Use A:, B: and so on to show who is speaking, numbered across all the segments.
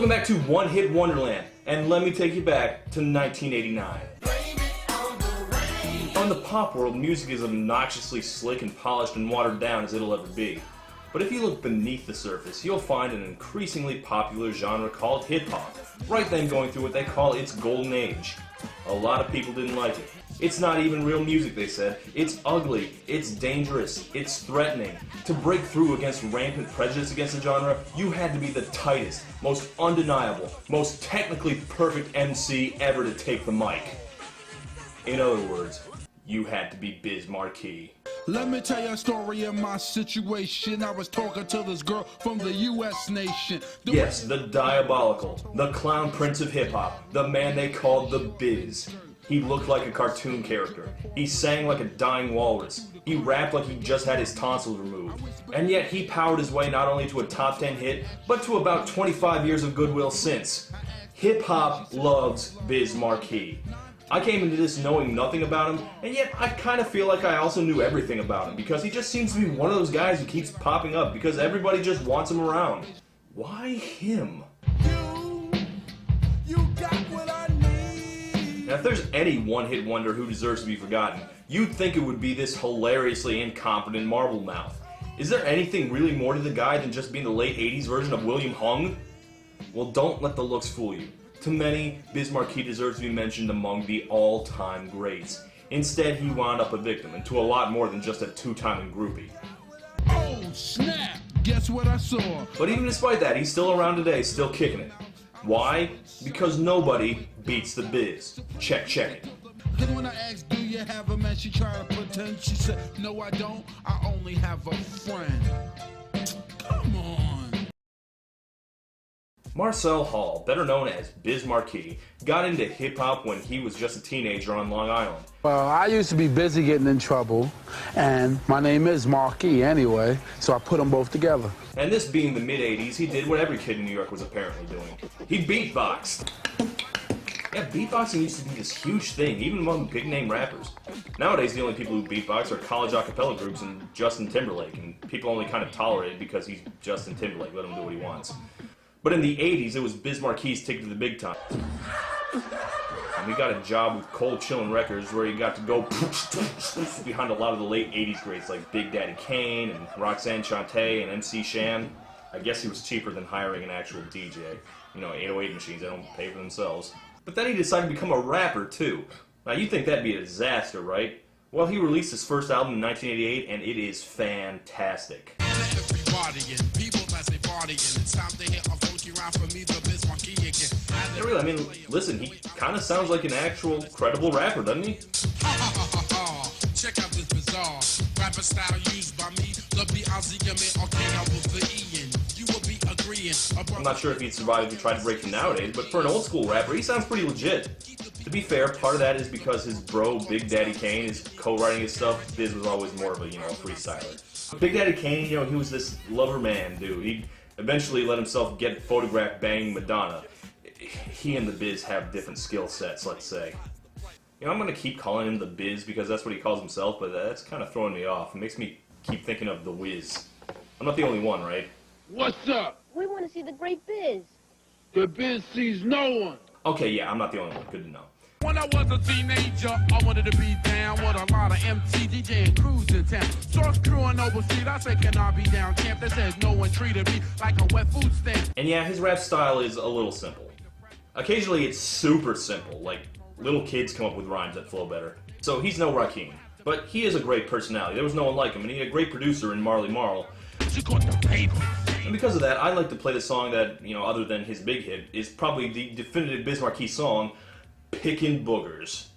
A: Welcome back to One Hit Wonderland, and let me take you back to 1989. In the pop world, music is obnoxiously slick and polished and watered down as it'll ever be. But if you look beneath the surface, you'll find an increasingly popular genre called hip-hop, right then going through what they call its golden age. A lot of people didn't like it. It's not even real music, they said. It's ugly, it's dangerous, it's threatening. To break through against rampant prejudice against the genre, you had to be the tightest, most undeniable, most technically perfect MC ever to take the mic. In other words, you had to be Biz Markie.
B: Let me tell you a story of my situation. I was talking to this girl from the US nation.
A: Yes, the diabolical, the clown prince of hip-hop, the man they called the Biz. He looked like a cartoon character. He sang like a dying walrus. He rapped like he just had his tonsils removed. And yet he powered his way not only to a top 10 hit, but to about 25 years of goodwill since. Hip-hop loves Biz Markie. I came into this knowing nothing about him, and yet I kind of feel like I also knew everything about him, because he just seems to be one of those guys who keeps popping up because everybody just wants him around. Why him?
B: You got what I need.
A: Now, if there's any one-hit wonder who deserves to be forgotten, you'd think it would be this hilariously incompetent marble mouth. Is there anything really more to the guy than just being the late 80s version of William Hung? Well, don't let the looks fool you. To many, Biz Markie deserves to be mentioned among the all-time greats. Instead, he wound up a victim, and to a lot more than just a two-timing groupie.
B: Oh, snap! Guess what I saw?
A: But even despite that, he's still around today, still kicking it. Why? Because nobody beats the Biz. Check it.
B: Then when I asked, do you have a man, she tried to pretend. She said, no I don't, I only have a friend. Come on.
A: Marcel Hall, better known as Biz Markie, got into hip-hop when he was just a teenager on Long Island.
C: Well, I used to be busy getting in trouble, and my name is Markie anyway, so I put them both together.
A: And this being the mid-80s, he did what every kid in New York was apparently doing. He beatboxed. Yeah, beatboxing used to be this huge thing, even among big-name rappers. Nowadays, the only people who beatbox are college a cappella groups and Justin Timberlake, and people only kind of tolerate it because he's Justin Timberlake, let him do what he wants. But in the 80s, it was Biz Markie's ticket to the big time. And he got a job with Cold Chillin' Records where he got to go behind a lot of the late 80s greats like Big Daddy Kane and Roxanne Shante and MC Shan. I guess he was cheaper than hiring an actual DJ. You know, 808 machines, they don't pay for themselves. But then he decided to become a rapper, too. Now, you'd think that'd be a disaster, right? Well, he released his first album in 1988, and it is fantastic. Yeah, really, I mean, listen, he kind of sounds like an actual credible rapper, doesn't he?
B: Check out this bizarre rapper style used by me. You will be agreeing.
A: I'm not sure if he'd survive if he tried to break through nowadays, but for an old school rapper, he sounds pretty legit. To be fair, part of that is because his bro, Big Daddy Kane, is co-writing his stuff. Biz was always more of a, freestyler. Big Daddy Kane, he was this lover man dude. He eventually let himself get photographed banging Madonna. He and the Biz have different skill sets, let's say. I'm gonna keep calling him the Biz because that's what he calls himself, but that's kind of throwing me off. It makes me keep thinking of the Wiz. I'm not the only one, right?
D: What's up?
E: We want to see the great Biz.
D: The Biz sees no one.
A: Okay, yeah, I'm not the only one. Good to know.
B: When I was a teenager, I wanted to be down with a lot of MC, DJ, and crews in town. Source crew on Noble Street, I said, can I be down camp? They said no one treated me like a wet food stand.
A: And yeah, his rap style is a little simple. Occasionally it's super simple, like little kids come up with rhymes that flow better. So he's no Rakim, but he is a great personality. There was no one like him, and he had a great producer in Marley Marl. And because of that, I like to play the song that, other than his big hit, is probably the definitive Biz Markie song, Pickin' Boogers.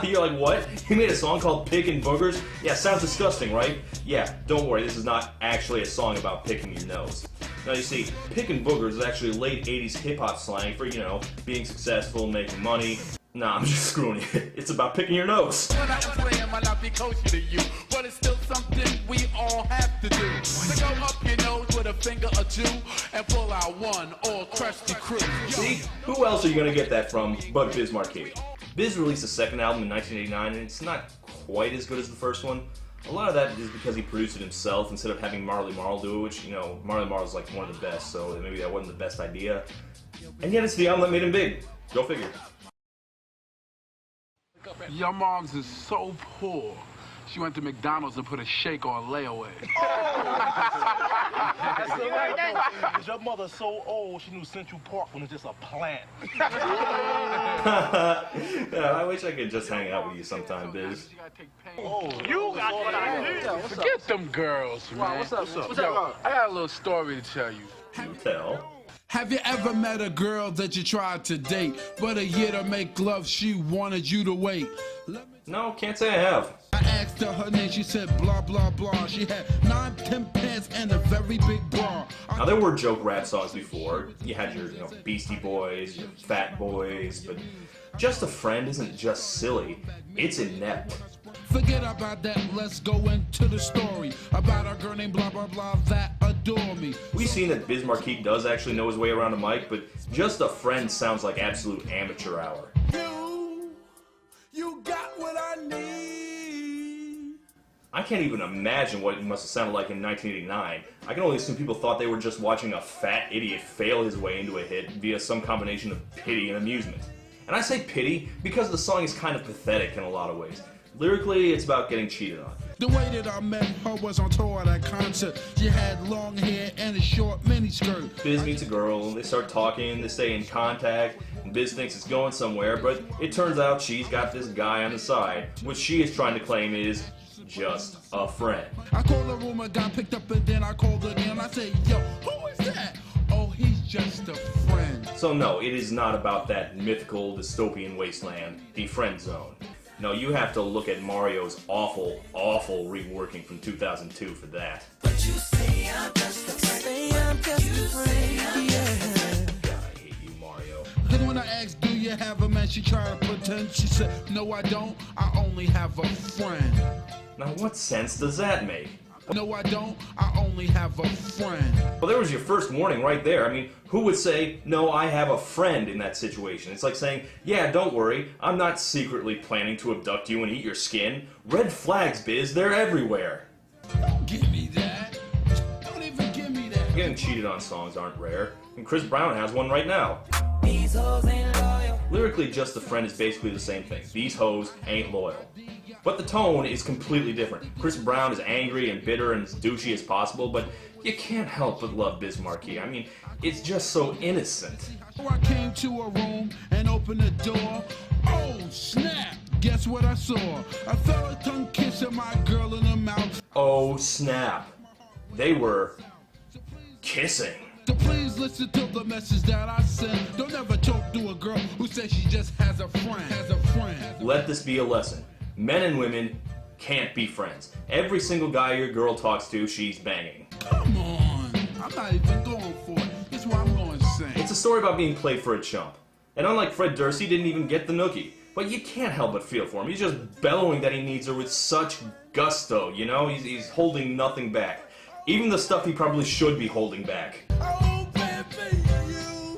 A: You're like, what? He made a song called Pickin' Boogers? Yeah, sounds disgusting, right? Yeah, don't worry, this is not actually a song about picking your nose. Now you see, Pickin' Boogers is actually late 80s hip-hop slang for, being successful, making money. Nah, I'm just screwing you. It's about picking your nose.
B: When I play, I might not be kosher to you, but it's still something we all have to do. To go up your nose with a finger or two and pull out one or crush the crew.
A: See? Who else are you gonna get that from but Biz Markie? Biz released a second album in 1989, and it's not quite as good as the first one. A lot of that is because he produced it himself instead of having Marley Marl do it, which, you know, Marley Marl's like one of the best, so maybe that wasn't the best idea. And yet it's the album that made him big. Go figure.
C: Your mom's is so poor. She went to McDonald's and put a shake on layaway.
E: That's the right thing. Because your mother's so old, she knew Central Park when it was just a plant.
A: Yeah, I wish I could just hang out with you sometime, Biz.
E: Oh,
C: You got what I need. Forget them girls, man.
E: Wow, what's up?
C: Yo, I got a little story to tell you.
A: You tell.
B: Have you ever met a girl that you tried to date, but a year to make love, she wanted you to wait?
A: No, can't say I have.
B: I asked her her name, she said blah, blah, blah. She had 9, 10 pants and a very big bra.
A: Now, there were joke rap songs before. You had your, you know, Beastie Boys, your Fat Boys, but Just a Friend isn't just silly, it's inept.
B: Forget about that, let's go into the story about a girl named blah, blah, blah that adore me.
A: We've seen that Biz Markie does actually know his way around a mic, but Just a Friend sounds like absolute amateur hour.
B: You got what I need.
A: I can't even imagine what it must have sounded like in 1989. I can only assume people thought they were just watching a fat idiot fail his way into a hit via some combination of pity and amusement. And I say pity because the song is kind of pathetic in a lot of ways. Lyrically, it's about getting cheated on.
B: The way that I met her was on tour at a concert. She had long hair and a short miniskirt.
A: Biz meets a girl, they start talking, they stay in contact, and Biz thinks it's going somewhere, but it turns out she's got this guy on the side, which she is trying to claim is just a friend.
B: I called the room, a guy picked up, and then I called again. I said, yo, who is that? Oh, he's just a friend.
A: So no, it is not about that mythical dystopian wasteland, the friend zone. No, you have to look at Mario's awful, awful reworking from 2002 for that.
F: But you say I'm just a friend.
A: God, I hate you, Mario.
B: Then when I asked, do you have a man? She tried to pretend. She said, no, I don't. I only have a friend.
A: Now, what sense does that make?
B: No, I don't. I only have a friend.
A: Well, there was your first warning right there. I mean, who would say, no, I have a friend in that situation? It's like saying, yeah, don't worry, I'm not secretly planning to abduct you and eat your skin. Red flags, Biz, they're everywhere.
B: Don't give me that. Don't even give me that.
A: Getting cheated on songs aren't rare, and Chris Brown has one right now.
F: These hoes ain't loyal.
A: Lyrically, Just a Friend is basically the same thing. These hoes ain't loyal. But the tone is completely different. Chris Brown is angry and bitter and as douchey as possible, but you can't help but love Biz Markie. I mean, it's just so innocent.
B: I came to a room and opened the door. Oh, snap! Guess what I saw? A fella tongue kissing my girl in the mouth.
A: Oh, snap. They were kissing.
B: So please listen to the message that I sent. Don't ever talk to a girl who says she just has a friend.
A: Let this be a lesson. Men and women can't be friends. Every single guy your girl talks to, she's banging.
B: Come on. I'm not even going for it. It's what I'm going to say.
A: It's a story about being played for a chump. And unlike Fred Durst, he didn't even get the nookie. But you can't help but feel for him. He's just bellowing that he needs her with such gusto, you know? He's holding nothing back. Even the stuff he probably should be holding back.
B: Oh, baby, you.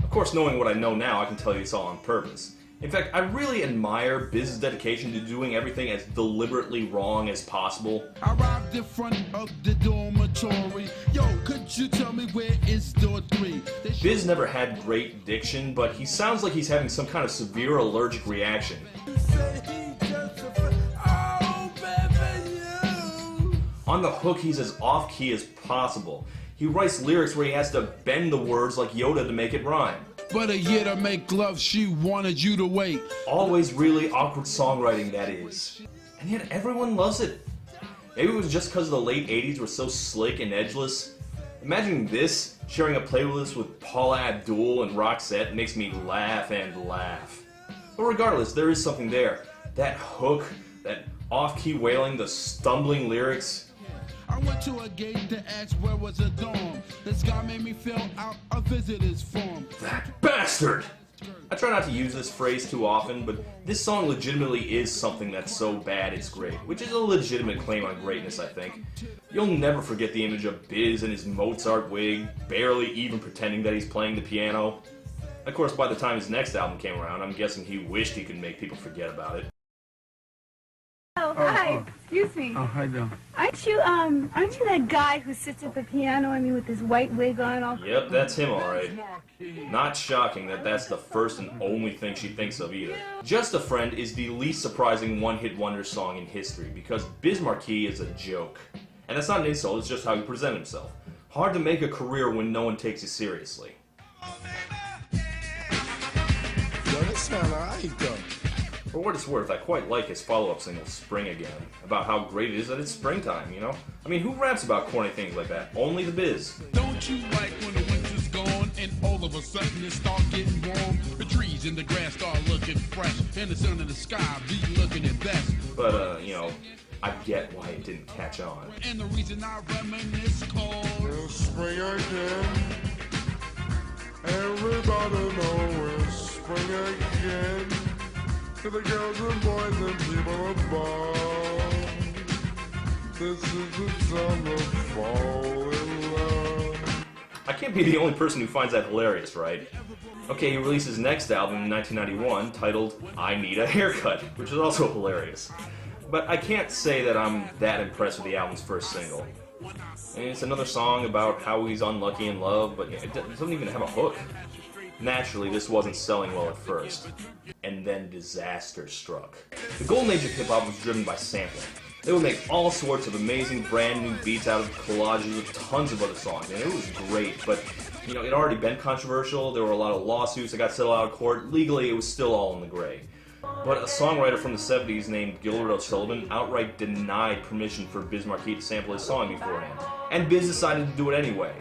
A: Of course, knowing what I know now, I can tell you it's all on purpose. In fact, I really admire Biz's dedication to doing everything as deliberately wrong as possible.
B: I arrived in front of the dormitory. Yo, could you tell me where is door 3?
A: Biz never had great diction, but he sounds like he's having some kind of severe allergic reaction.
B: Oh, baby, you.
A: On the hook, he's as off-key as possible. He writes lyrics where he has to bend the words like Yoda to make it rhyme.
B: But a year to make love, she wanted you to wait.
A: Always really awkward songwriting, that is. And yet everyone loves it. Maybe it was just because the late 80s were so slick and edgeless. Imagining this, sharing a playlist with Paula Abdul and Roxette makes me laugh and laugh. But regardless, there is something there. That hook, that off-key wailing, the stumbling lyrics.
B: I went to a gate to ask where was a dorm. This guy made me fill out a visitor's form.
A: That bastard! I try not to use this phrase too often, but this song legitimately is something that's so bad it's great, which is a legitimate claim on greatness, I think. You'll never forget the image of Biz in his Mozart wig, barely even pretending that he's playing the piano. Of course, by the time his next album came around, I'm guessing he wished he could make people forget about it.
G: Oh, hi. Excuse me.
C: Oh, how you doing?
G: Aren't you that guy who sits at the piano, I mean, with his white wig on all...
A: Yep, that's him, alright. Not shocking that that's the first and only thing she thinks of either. Just a Friend is the least surprising one-hit wonder song in history because Biz Markie is a joke. And that's not an insult, it's just how he presents himself. Hard to make a career when no one takes you seriously.
H: Yo, that sound alright though.
A: For what it's worth, I quite like his follow-up single, Spring Again, about how great it is that it's springtime, you know? I mean, who raps about corny things like that? Only the Biz.
B: Don't you like when the winter's gone and all of a sudden it start getting warm? The trees and the grass start looking fresh and the sun in the sky be looking at best.
A: But, you know, I get why it didn't catch on.
B: And the reason I reminisce called
H: It's spring again. Everybody know it's spring again. To the girls and boys and people above. This is the time to fall in love.
A: I can't be the only person who finds that hilarious, right? Okay, he released his next album in 1991 titled I Need a Haircut, which is also hilarious. But I can't say that I'm that impressed with the album's first single. And it's another song about how he's unlucky in love, but it doesn't even have a hook. Naturally, this wasn't selling well at first. And then disaster struck. The golden age of hip-hop was driven by sampling. They would make all sorts of amazing brand new beats out of collages of tons of other songs, and it was great, but you know, it had already been controversial, there were a lot of lawsuits that got settled out of court, legally it was still all in the gray. But a songwriter from the 70s named Gilbert O'Sullivan outright denied permission for Biz Markie to sample his song beforehand, and Biz decided to do it anyway.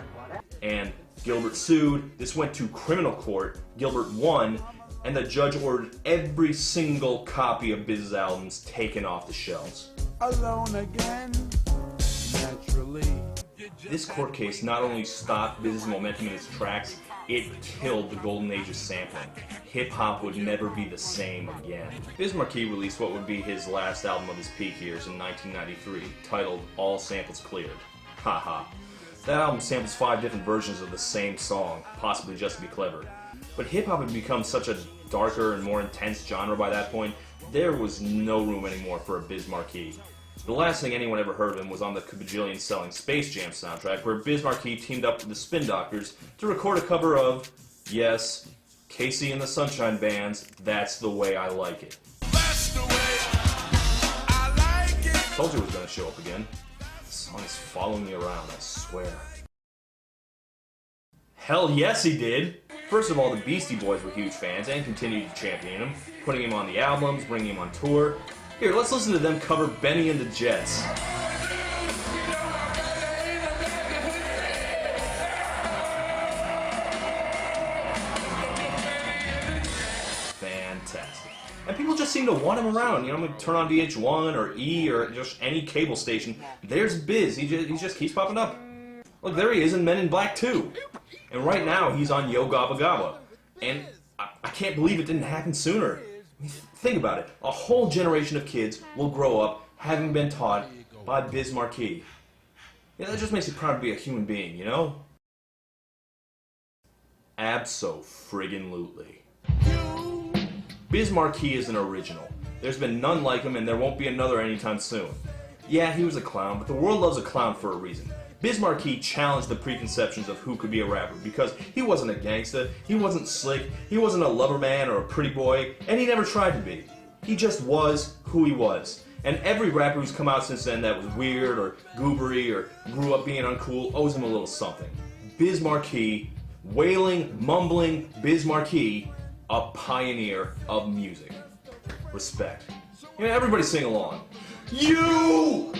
A: And Gilbert sued, this went to criminal court, Gilbert won, and the judge ordered every single copy of Biz's albums taken off the shelves.
C: Alone again, naturally.
A: This court case not only stopped Biz's momentum in his tracks, it killed the golden age of sampling. Hip-hop would never be the same again. Biz Markie released what would be his last album of his peak years in 1993, titled All Samples Cleared. Haha. That album samples 5 different versions of the same song, possibly just to be clever. But hip-hop had become such a darker and more intense genre by that point, there was no room anymore for a Biz Markie. The last thing anyone ever heard of him was on the bajillion-selling Space Jam soundtrack, where Biz Markie teamed up with the Spin Doctors to record a cover of, yes, Casey and the Sunshine Band's That's the Way I Like It.
B: That's the way I like it.
A: Told you it was going to show up again. The song is following me around, I swear. Hell yes he did! First of all, the Beastie Boys were huge fans and continued to champion him, putting him on the albums, bringing him on tour. Here, let's listen to them cover Benny and the Jets. Fantastic. And people just seem to want him around. You know, turn on VH1 or E or just any cable station. There's Biz. He just keeps popping up. Look, there he is in Men in Black 2. And right now, he's on Yo Gabba Gabba. And I can't believe it didn't happen sooner. I mean, think about it. A whole generation of kids will grow up having been taught by Biz Markie. Yeah, that just makes you proud to be a human being, you know? Abso-friggin-lutely. Biz Markie is an original. There's been none like him and there won't be another anytime soon. Yeah, he was a clown, but the world loves a clown for a reason. Biz Markie challenged the preconceptions of who could be a rapper because he wasn't a gangsta, he wasn't slick, he wasn't a lover man or a pretty boy, and he never tried to be. He just was who he was. And every rapper who's come out since then that was weird or goobery or grew up being uncool owes him a little something. Biz Markie, wailing, mumbling Biz Markie, a pioneer of music. Respect. You know, everybody sing along. You